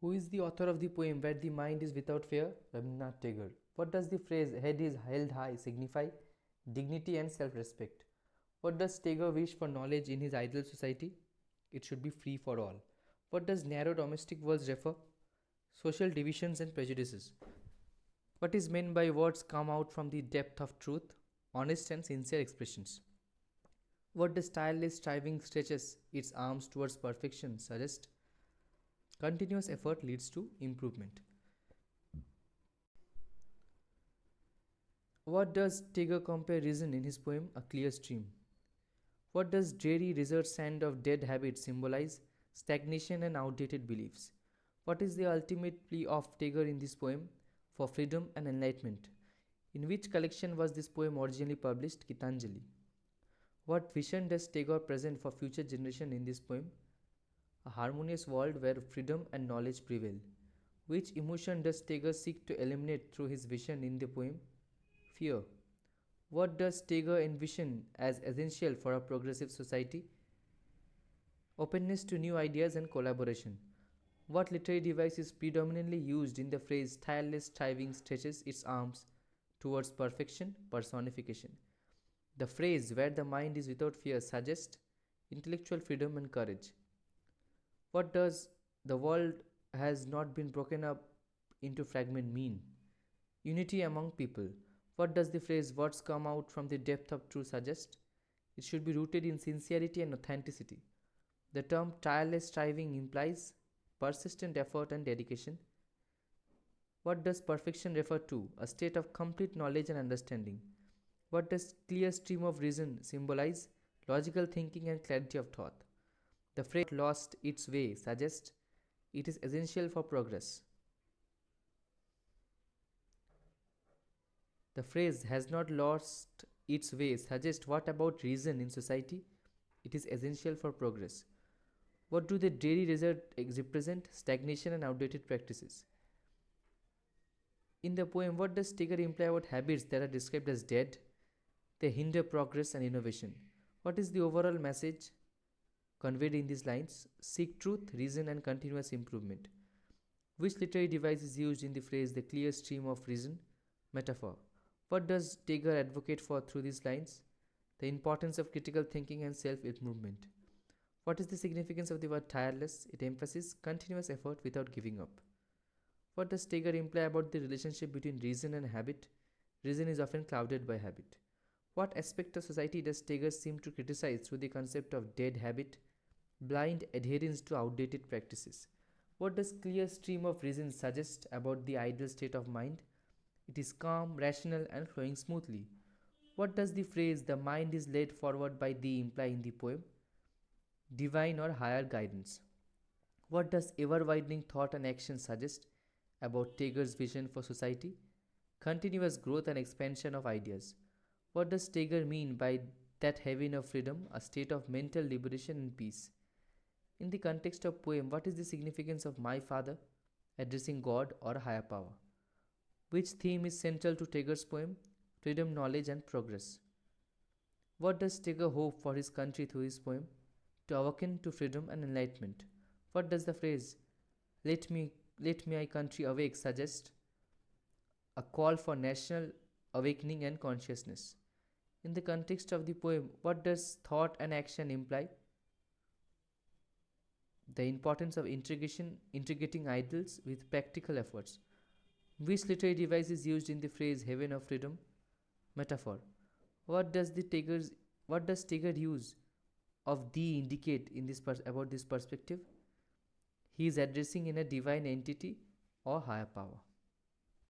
Who is the author of the poem Where the Mind is Without Fear? Rabindranath Tagore. What does the phrase head is held high signify? Dignity and self-respect. What does Tagore wish for knowledge in his ideal society? It should be free for all. What does narrow domestic words refer? Social divisions and prejudices. What is meant by words come out from the depth of truth, honest and sincere expressions? What does tireless striving stretches its arms towards perfection suggest? Continuous effort leads to improvement. What does Tagore compare reason in his poem A Clear Stream? What does dreary desert sand of dead habits symbolize? Stagnation and outdated beliefs. What is the ultimate plea of Tagore in this poem? For freedom and enlightenment. In which collection was this poem originally published? Gitanjali. What vision does Tagore present for future generation in this poem? A harmonious world where freedom and knowledge prevail. Which emotion does Tagore seek to eliminate through his vision in the poem? Fear. What does Tagore envision as essential for a progressive society? Openness to new ideas and collaboration. What literary device is predominantly used in the phrase tireless striving stretches its arms towards perfection? Personification. The phrase where the mind is without fear suggests intellectual freedom and courage. What does the world has not been broken up into fragments mean? Unity among people. What does the phrase words come out from the depth of truth suggest? It should be rooted in sincerity and authenticity. The term tireless striving implies persistent effort and dedication. What does perfection refer to? A state of complete knowledge and understanding. What does clear stream of reason symbolize? Logical thinking and clarity of thought. The phrase lost its way suggests it is essential for progress. The phrase has not lost its way suggests what about reason in society? It is essential for progress. What do the dreary desert represent? Stagnation and outdated practices. In the poem, what does Tagore imply about habits that are described as dead? They hinder progress and innovation. What is the overall message conveyed in these lines? Seek truth, reason, and continuous improvement. Which literary device is used in the phrase the clear stream of reason? Metaphor. What does Tagore advocate for through these lines? The importance of critical thinking and self-improvement. What is the significance of the word tireless? It emphasizes continuous effort without giving up. What does Tagore imply about the relationship between reason and habit? Reason is often clouded by habit. What aspect of society does Tagore seem to criticize through the concept of dead habit, blind adherence to outdated practices? What does clear stream of reason suggest about the ideal state of mind? It is calm, rational, and flowing smoothly. What does the phrase the mind is led forward by thee imply in the poem? Divine or higher guidance. What does ever-widening thought and action suggest about Tagore's vision for society? Continuous growth and expansion of ideas. What does Tagore mean by that heaven of freedom, a state of mental liberation and peace? In the context of poem, what is the significance of my father, addressing God or a higher power? Which theme is central to Tagore's poem? Freedom, knowledge, and progress. What does Tagore hope for his country through his poem? To awaken to freedom and enlightenment. What does the phrase, let me my country awake suggest? A call for national awakening and consciousness. In the context of the poem, what does thought and action imply? The importance of integrating ideals with practical efforts. Which literary device is used in the phrase heaven of freedom? Metaphor. What does Tagore use of thee indicate in this about this perspective? He is addressing in a divine entity or higher power.